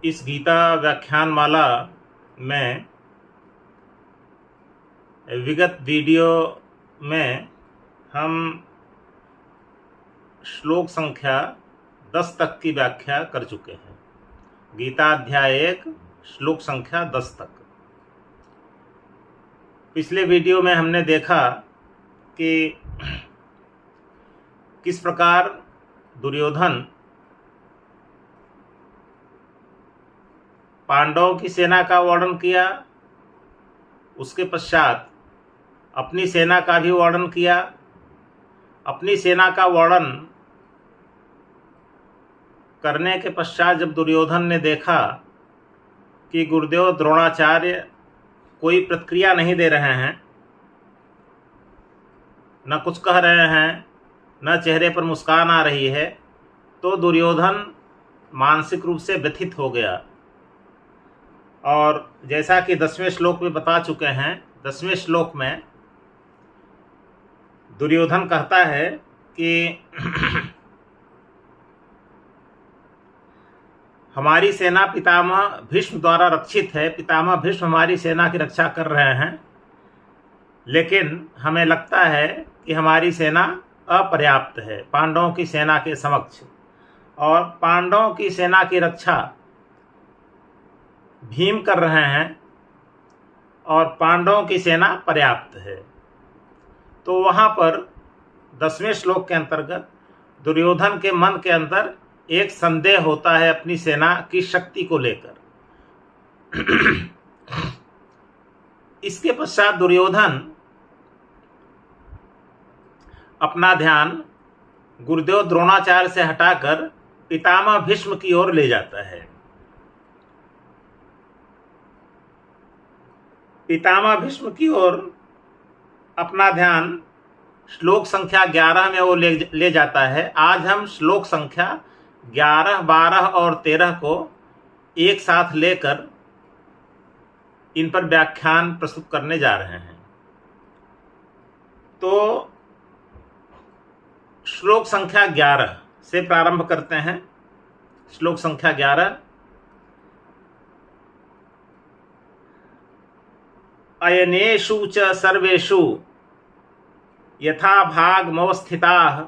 इस गीता व्याख्यान माला में विगत वीडियो में हम श्लोक संख्या 10 तक की व्याख्या कर चुके हैं। गीता अध्याय 1 श्लोक संख्या 10 तक। पिछले वीडियो में हमने देखा कि किस प्रकार दुर्योधन पांडवों की सेना का वर्णन किया, उसके पश्चात अपनी सेना का भी वर्णन किया। अपनी सेना का वर्णन करने के पश्चात जब दुर्योधन ने देखा कि गुरुदेव द्रोणाचार्य कोई प्रतिक्रिया नहीं दे रहे हैं, न कुछ कह रहे हैं, न चेहरे पर मुस्कान आ रही है, तो दुर्योधन मानसिक रूप से व्यथित हो गया। और जैसा कि 10वें श्लोक में बता चुके हैं, 10वें श्लोक में दुर्योधन कहता है कि हमारी सेना पितामह भीष्म द्वारा रक्षित है, पितामह भीष्म हमारी सेना की रक्षा कर रहे हैं, लेकिन हमें लगता है कि हमारी सेना अपर्याप्त है पांडवों की सेना के समक्ष, और पांडवों की सेना की रक्षा भीम कर रहे हैं और पांडवों की सेना पर्याप्त है। तो वहाँ पर 10वें श्लोक के अंतर्गत दुर्योधन के मन के अंदर एक संदेह होता है अपनी सेना की शक्ति को लेकर। इसके पश्चात दुर्योधन अपना ध्यान गुरुदेव द्रोणाचार्य से हटाकर पितामह भीष्म की ओर ले जाता है। पितामह भीष्म की ओर अपना ध्यान श्लोक संख्या 11 में वो ले जाता है। आज हम श्लोक संख्या 11, 12 और 13 को एक साथ लेकर इन पर व्याख्यान प्रस्तुत करने जा रहे हैं। तो श्लोक संख्या 11 से प्रारंभ करते हैं। श्लोक संख्या 11। अयनेषु च सर्वेषु यथा भागमवस्थिताः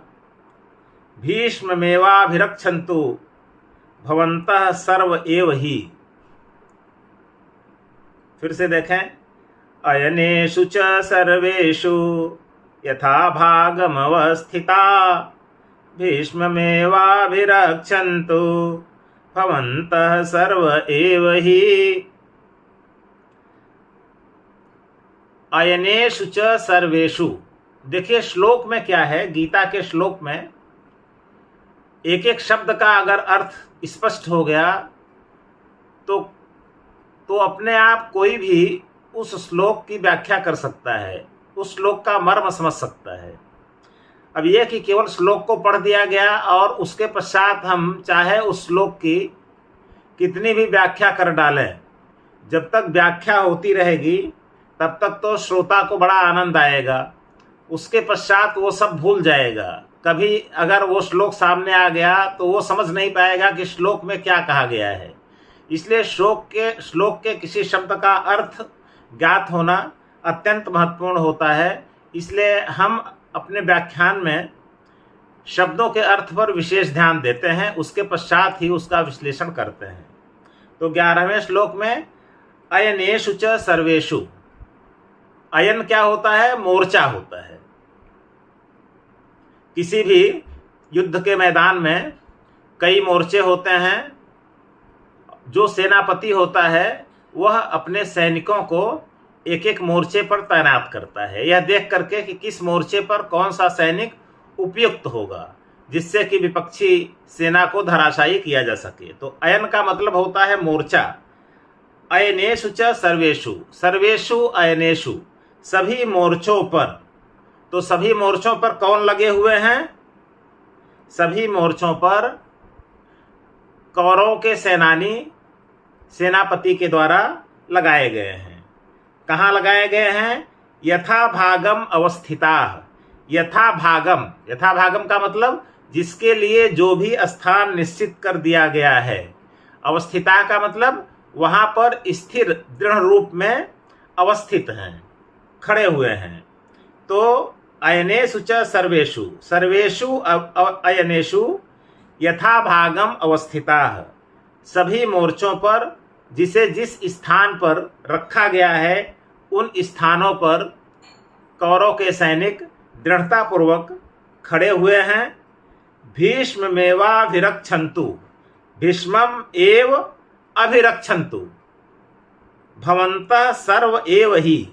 भीष्ममेवाभिरक्षन्तु भवन्तः सर्व एव हि। फिर से देखें। अयनेषु च सर्वेषु यथा भागमवस्थिताः भीष्ममेवाभिरक्षन्तु भवन्तः सर्व एव हि। अयनेषु च सर्वेषु। देखिए श्लोक में क्या है, गीता के श्लोक में एक एक शब्द का अगर अर्थ स्पष्ट हो गया तो अपने आप कोई भी उस श्लोक की व्याख्या कर सकता है, उस श्लोक का मर्म समझ सकता है। अब यह कि केवल श्लोक को पढ़ दिया गया और उसके पश्चात हम चाहे उस श्लोक की कितनी भी व्याख्या कर डालें, जब तक व्याख्या होती रहेगी तब तक तो श्रोता को बड़ा आनंद आएगा, उसके पश्चात वो सब भूल जाएगा। कभी अगर वो श्लोक सामने आ गया तो वो समझ नहीं पाएगा कि श्लोक में क्या कहा गया है। इसलिए श्लोक के किसी शब्द का अर्थ ज्ञात होना अत्यंत महत्वपूर्ण होता है। इसलिए हम अपने व्याख्यान में शब्दों के अर्थ पर विशेष ध्यान देते हैं, उसके पश्चात ही उसका विश्लेषण करते हैं। तो 11वें श्लोक में अयनेषु च सर्वेषु। अयन क्या होता है? मोर्चा होता है। किसी भी युद्ध के मैदान में कई मोर्चे होते हैं। जो सेनापति होता है वह अपने सैनिकों को एक एक मोर्चे पर तैनात करता है, यह देख करके कि किस मोर्चे पर कौन सा सैनिक उपयुक्त होगा, जिससे कि विपक्षी सेना को धराशायी किया जा सके। तो अयन का मतलब होता है मोर्चा। अयनेषु च सर्वेषु, सर्वेषु अयनेषु, सभी मोर्चों पर। तो सभी मोर्चों पर कौन लगे हुए हैं? सभी मोर्चों पर कौरवों के सेनापति के द्वारा लगाए गए हैं। कहाँ लगाए गए हैं? यथा भागम अवस्थिताः। यथा भागम, यथा भागम का मतलब जिसके लिए जो भी स्थान निश्चित कर दिया गया है, अवस्थिता का मतलब वहां पर स्थिर दृढ़ रूप में अवस्थित हैं, खड़े हुए हैं। तो अयनेषु च सर्वेषु सर्वेषु अयनेषु यथा भागम अवस्थिताः, सभी मोर्चों पर जिसे जिस स्थान पर रखा गया है उन स्थानों पर कौरव के सैनिक दृढ़तापूर्वक खड़े हुए हैं। भीष्ममेवाभिरक्षन्तु, भीष्मम एव अभिरक्षन्तु, भवन्तः सर्व एव ही।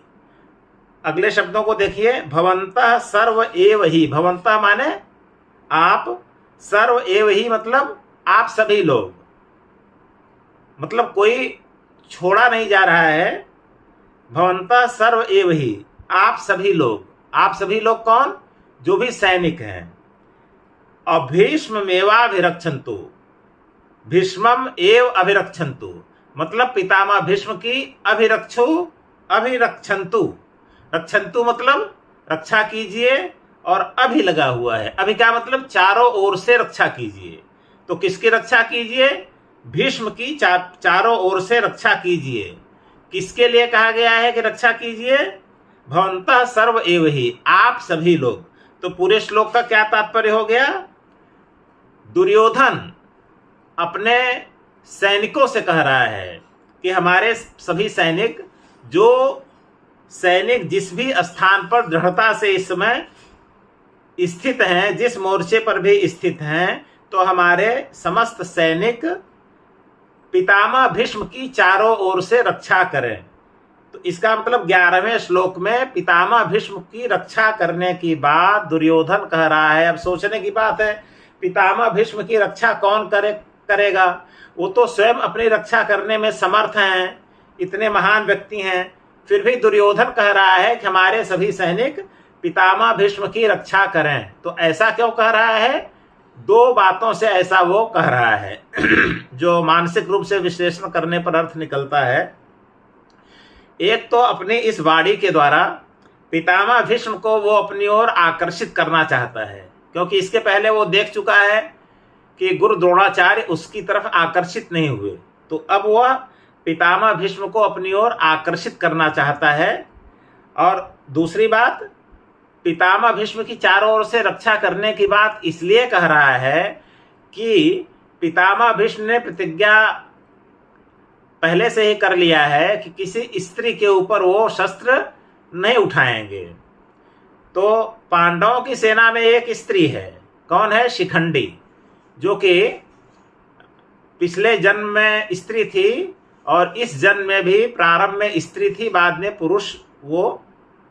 अगले शब्दों को देखिए, भवन्तः सर्व एव ही, भवन्तः माने आप, सर्व एव ही मतलब आप सभी लोग, मतलब कोई छोड़ा नहीं जा रहा है। भवन्तः सर्व एव ही, आप सभी लोग, आप सभी लोग कौन? जो भी सैनिक हैं। अभीष्ममेवाभिरक्षन्तु, भीष्मम एव अभिरक्षन्तु मतलब पितामह भीष्म की अभिरक्षन्तु, रक्षन्तु मतलब रक्षा कीजिए, और अभि लगा हुआ है, अभि का मतलब चारों ओर से रक्षा कीजिए। तो किसकी रक्षा कीजिए? भीष्म की चारों ओर से रक्षा कीजिए। किसके लिए कहा गया है कि रक्षा कीजिए? भवन्तः सर्व एव ही, आप सभी लोग। तो पूरे श्लोक का क्या तात्पर्य हो गया? दुर्योधन अपने सैनिकों से कह रहा है कि हमारे सभी सैनिक, जो सैनिक जिस भी स्थान पर दृढ़ता से इस समय स्थित हैं, जिस मोर्चे पर भी स्थित हैं, तो हमारे समस्त सैनिक पितामह भीष्म की चारों ओर से रक्षा करें। तो इसका मतलब 11वें श्लोक में पितामह भीष्म की रक्षा करने की बात दुर्योधन कह रहा है। अब सोचने की बात है, पितामह भीष्म की रक्षा कौन करेगा? वो तो स्वयं अपनी रक्षा करने में समर्थ हैं, इतने महान व्यक्ति हैं, फिर भी दुर्योधन कह रहा है कि हमारे सभी सैनिक पितामह भीष्म की रक्षा करें। तो ऐसा क्यों कह रहा है? दो बातों से ऐसा वो कह रहा है जो मानसिक रूप से विश्लेषण करने पर अर्थ निकलता है। एक तो अपनी इस वाणी के द्वारा पितामह भीष्म को वो अपनी ओर आकर्षित करना चाहता है, क्योंकि इसके पहले वो देख चुका है कि गुरु द्रोणाचार्य उसकी तरफ आकर्षित नहीं हुए। तो अब वह पितामह भीष्म को अपनी ओर आकर्षित करना चाहता है। और दूसरी बात, पितामह भीष्म की चारों ओर से रक्षा करने की बात इसलिए कह रहा है कि पितामह भीष्म ने प्रतिज्ञा पहले से ही कर लिया है कि किसी स्त्री के ऊपर वो शस्त्र नहीं उठाएंगे। तो पांडवों की सेना में एक स्त्री है, कौन है? शिखंडी, जो कि पिछले जन्म में स्त्री थी और इस जन्म में भी प्रारंभ में स्त्री थी, बाद में पुरुष वो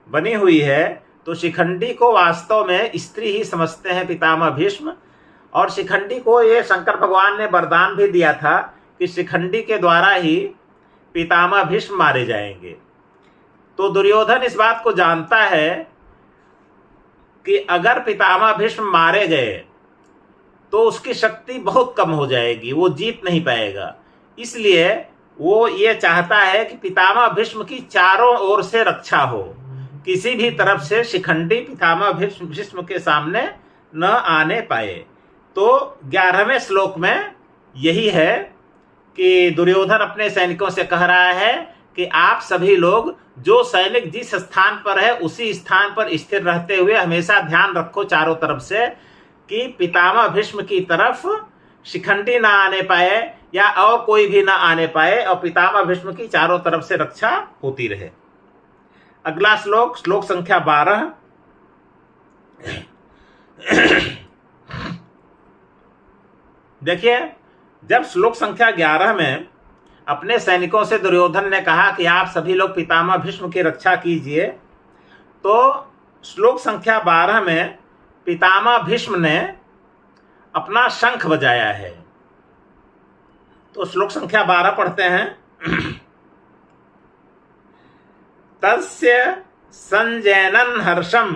बनी हुई है। तो शिखंडी को वास्तव में स्त्री ही समझते हैं पितामह भीष्म। और शिखंडी को ये शंकर भगवान ने वरदान भी दिया था कि शिखंडी के द्वारा ही पितामह भीष्म मारे जाएंगे। तो दुर्योधन इस बात को जानता है कि अगर पितामह भीष्म मारे गए तो उसकी शक्ति बहुत कम हो जाएगी, वो जीत नहीं पाएगा। इसलिए वो ये चाहता है कि पितामह भीष्म की चारों ओर से रक्षा हो, किसी भी तरफ से शिखंडी पितामह भीष्म के सामने न आने पाए। तो 11वें श्लोक में यही है कि दुर्योधन अपने सैनिकों से कह रहा है कि आप सभी लोग, जो सैनिक जिस स्थान पर है उसी स्थान पर स्थिर रहते हुए हमेशा ध्यान रखो चारों तरफ से कि पितामह भीष्म की तरफ शिखंडी ना आने पाए या और कोई भी ना आने पाए, और पितामह भीष्म की चारों तरफ से रक्षा होती रहे। अगला श्लोक, श्लोक संख्या 12। देखिए, जब श्लोक संख्या 11 में अपने सैनिकों से दुर्योधन ने कहा कि आप सभी लोग पितामह भीष्म की रक्षा कीजिए, तो श्लोक संख्या 12 में पितामह भीष्म ने अपना शंख बजाया है। तो श्लोक संख्या 12 पढ़ते हैं। तस्य संजैनन् हर्षं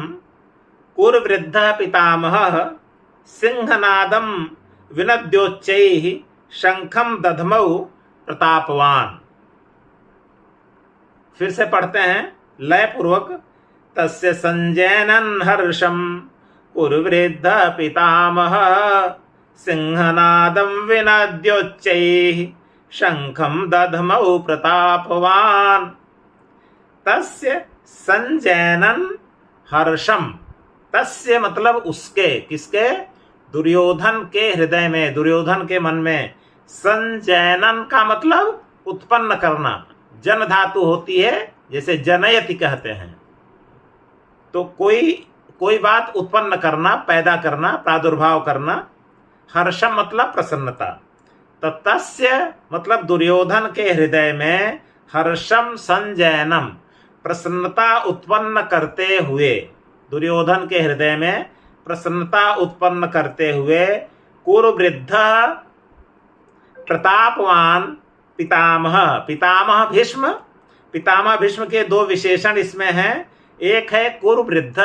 कुरुवृद्धः पितामहः सिंहनादं विनद्योच्चैः शंखं दधमौ प्रतापवान। फिर से पढ़ते हैं लय पूर्वक। तस्य संजैनन् हर्षं कुरुवृद्धः पितामहः सिंहनादं विनद्योच्चैः शंखम दधमौ प्रतापवान तस्य संजैनन हर्षम। तस्य मतलब उसके, किसके? दुर्योधन के हृदय में, दुर्योधन के मन में। संजैनन का मतलब उत्पन्न करना, जन धातु होती है, जैसे जनयति कहते हैं। तो कोई बात उत्पन्न करना, पैदा करना, प्रादुर्भाव करना। हर्षम मतलब प्रसन्नता। तो तस्य मतलब दुर्योधन के हृदय में हर्षम संजयनम, प्रसन्नता उत्पन्न करते हुए, दुर्योधन के हृदय में प्रसन्नता उत्पन्न करते हुए कुरुवृद्ध प्रतापवान पितामह। पितामह भीष्म, पितामह भीष्म के दो विशेषण इसमें हैं। एक है कुरुवृद्ध।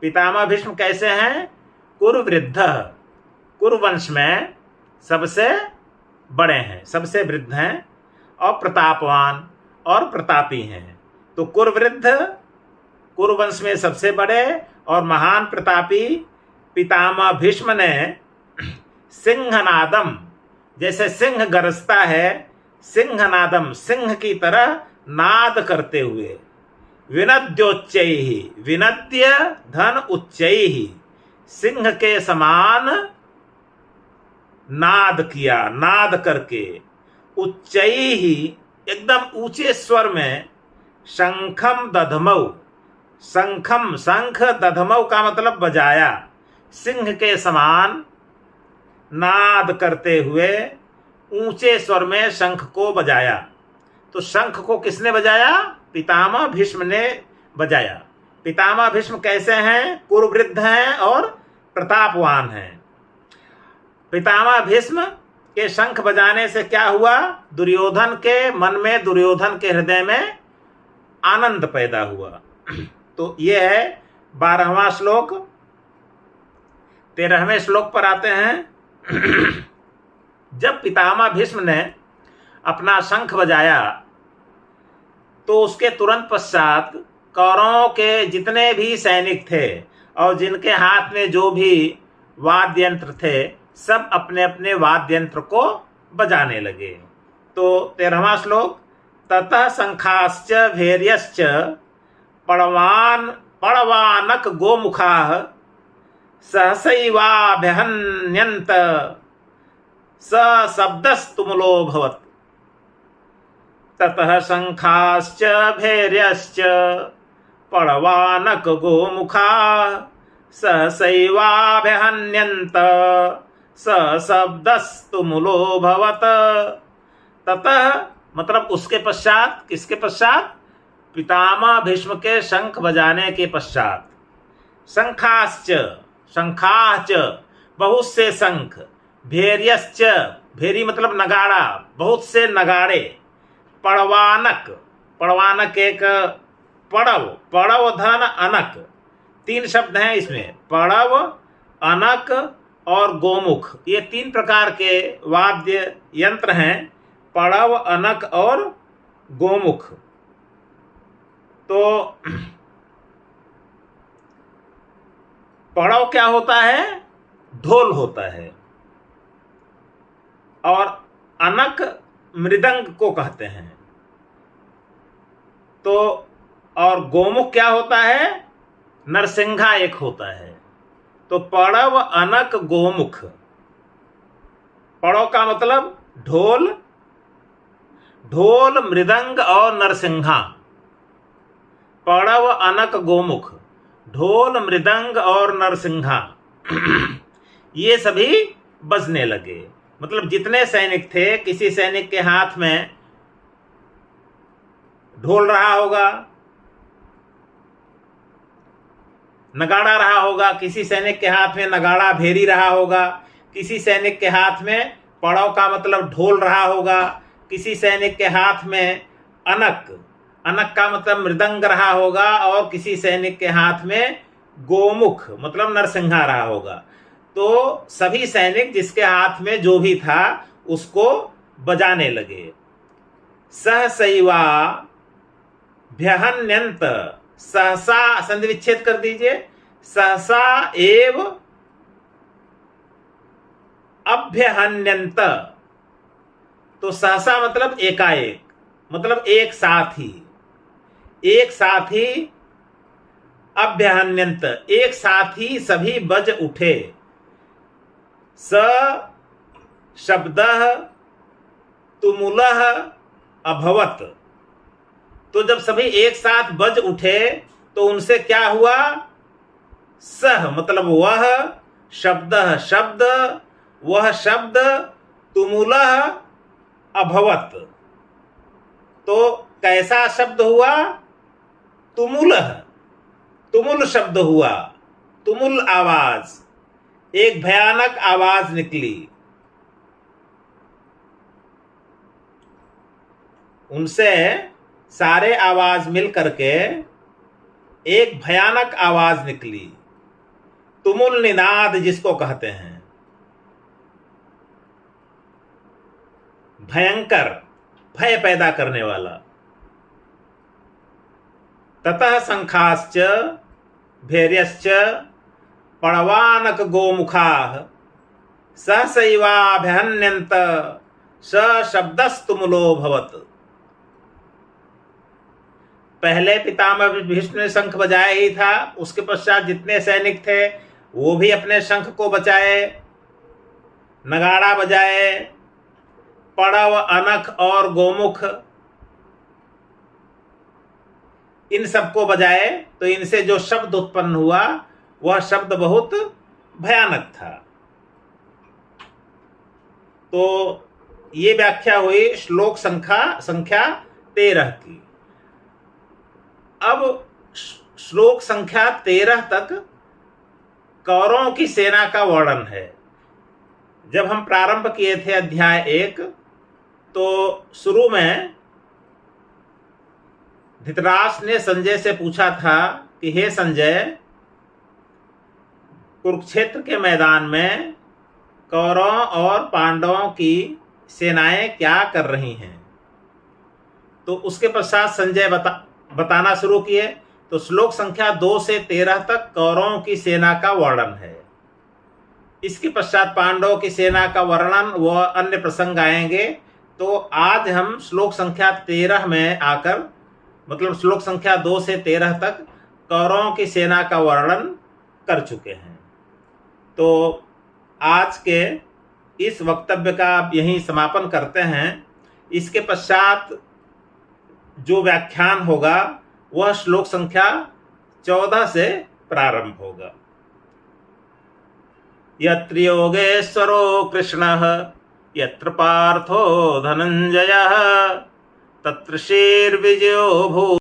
पितामह भीष्म कैसे हैं? कुरुवृद्ध, कुरुवंश में सबसे बड़े हैं, सबसे वृद्ध हैं, और प्रतापवान और प्रतापी हैं। तो कुरुवृद्ध, कुरुवंश में सबसे बड़े और महान प्रतापी पितामह भीष्म ने सिंहनादम, जैसे सिंह गरजता है, सिंहनादम सिंह की तरह नाद करते हुए, विनद्योच्चैहि, विनद्य धन उच्चैहि, सिंह के समान नाद किया, नाद करके, उच्चैहि एकदम ऊंचे स्वर में, शंखम दधमौ, शंखम शंख, दधमौ का मतलब बजाया, सिंह के समान नाद करते हुए ऊंचे स्वर में शंख को बजाया। तो शंख को किसने बजाया? पितामह भीष्म ने बजाया। पितामह भीष्म कैसे हैं? कुरुवृद्ध हैं और प्रतापवान हैं। पितामह भीष्म के शंख बजाने से क्या हुआ? दुर्योधन के मन में, दुर्योधन के हृदय में आनंद पैदा हुआ। तो ये है 12वां श्लोक। 13वें श्लोक पर आते हैं। जब पितामह भीष्म ने अपना शंख बजाया तो उसके तुरंत पश्चात कौरवों के जितने भी सैनिक थे और जिनके हाथ में जो भी वाद्य यंत्र थे, सब अपने अपने वाद्य यंत्र को बजाने लगे। तो 13वां श्लोक, ततः शंखाश्च भैर्यश्च पड़वानक गोमुखाः सहसैवाभ्यहन्यन्त सशब्दस्तुमुलोऽभवत्। ततः शंखाश्च भैर्यश्च पड़वानक गोमुखाः सहसैवाभ्यहन्यन्त सशब्दस्तुमुलोऽभवत्। ततः मतलब उसके पश्चात, किसके पश्चात? पितामह भीष्म के शंख बजाने के पश्चात। शंखाश्च, शंखाश्च बहुत से शंख, भैर्यश्च, भैरी मतलब नगाड़ा, बहुत से नगाड़े, पड़वानक, पड़वानक एक पड़व, पड़व धन अनक, 3 शब्द हैं इसमें, पड़व, अनक और गोमुख, ये 3 प्रकार के वाद्य यंत्र हैं, पड़व, अनक और गोमुख। तो पड़व क्या होता है? ढोल होता है, और अनक मृदंग को कहते हैं। तो और गोमुख क्या होता है? नरसिंघा एक होता है। तो पड़व, अनक, गोमुख। पड़व का मतलब ढोल, ढोल, मृदंग और नरसिंघा। पड़व, अनक, गोमुख, ढोल, मृदंग और नरसिंघा ये सभी बजने लगे। मतलब जितने सैनिक थे, किसी सैनिक के हाथ में ढोल रहा होगा, नगाड़ा रहा होगा, किसी सैनिक के हाथ में नगाड़ा भेरी रहा होगा, किसी सैनिक के हाथ में पड़ाव का मतलब ढोल रहा होगा, किसी सैनिक के हाथ में अनक, अनक का मतलब मृदंग रहा होगा, और किसी सैनिक के हाथ में गोमुख मतलब नरसिंहा रहा होगा। तो सभी सैनिक जिसके हाथ में जो भी था उसको बजाने लगे। सहसैवा भ्यहन्यंत, सहसा संधि विच्छेद कर दीजिए, सहसा एव अभ्यहन्यंत, तो सहसा मतलब एकाएक, मतलब एक साथ ही, एक साथ ही, अभ्यहन्यंत एक साथ ही सभी बज उठे, स शब्दः तुमुलः अभवत। तो जब सभी एक साथ बज उठे तो उनसे क्या हुआ? सह मतलब वह, शब्दः शब्द, वह शब्द, तुमुलः अभवत। तो कैसा शब्द हुआ? तुमुलः, तुमुल शब्द हुआ, तुमुल आवाज, एक भयानक आवाज निकली। उनसे सारे आवाज मिल करके एक भयानक आवाज निकली, तुमुल निनाद जिसको कहते हैं, भयंकर, भय पैदा करने वाला। ततः शंखाश्च भैर्यश्च पणवानक गोमुखाः सहसैवाभ्यहन्यन्त स शब्दस्तुमुलो भवत। पहले पितामह भीष्म ने शंख बजाया ही था, उसके पश्चात जितने सैनिक थे वो भी अपने शंख को बचाए, नगाड़ा बजाए, पड़व, अनख और गोमुख इन सबको बजाए। तो इनसे जो शब्द उत्पन्न हुआ वह शब्द बहुत भयानक था। तो ये व्याख्या हुई श्लोक संख्या 13 की। अब श्लोक संख्या 13 तक कौरवों की सेना का वर्णन है। जब हम प्रारंभ किए थे अध्याय 1, तो शुरू में धृतराष्ट्र ने संजय से पूछा था कि हे संजय, कुरुक्षेत्र के मैदान में कौरवों और पांडवों की सेनाएं क्या कर रही हैं। तो उसके पश्चात संजय बताना शुरू किए। तो श्लोक संख्या 2 से 13 तक कौरवों की सेना का वर्णन है। इसके पश्चात पांडवों की सेना का वर्णन व अन्य प्रसंग आएंगे। तो आज हम श्लोक संख्या 13 में आकर, मतलब श्लोक संख्या 2 से 13 तक कौरवों की सेना का वर्णन कर चुके हैं। तो आज के इस वक्तव्य का यहीं समापन करते हैं। इसके पश्चात जो व्याख्यान होगा वह श्लोक संख्या 14 से प्रारंभ होगा। यत्र योगेश्वरो कृष्णः यत्र पार्थो धनंजयः तत्र श्रीर्विजयो भूत्।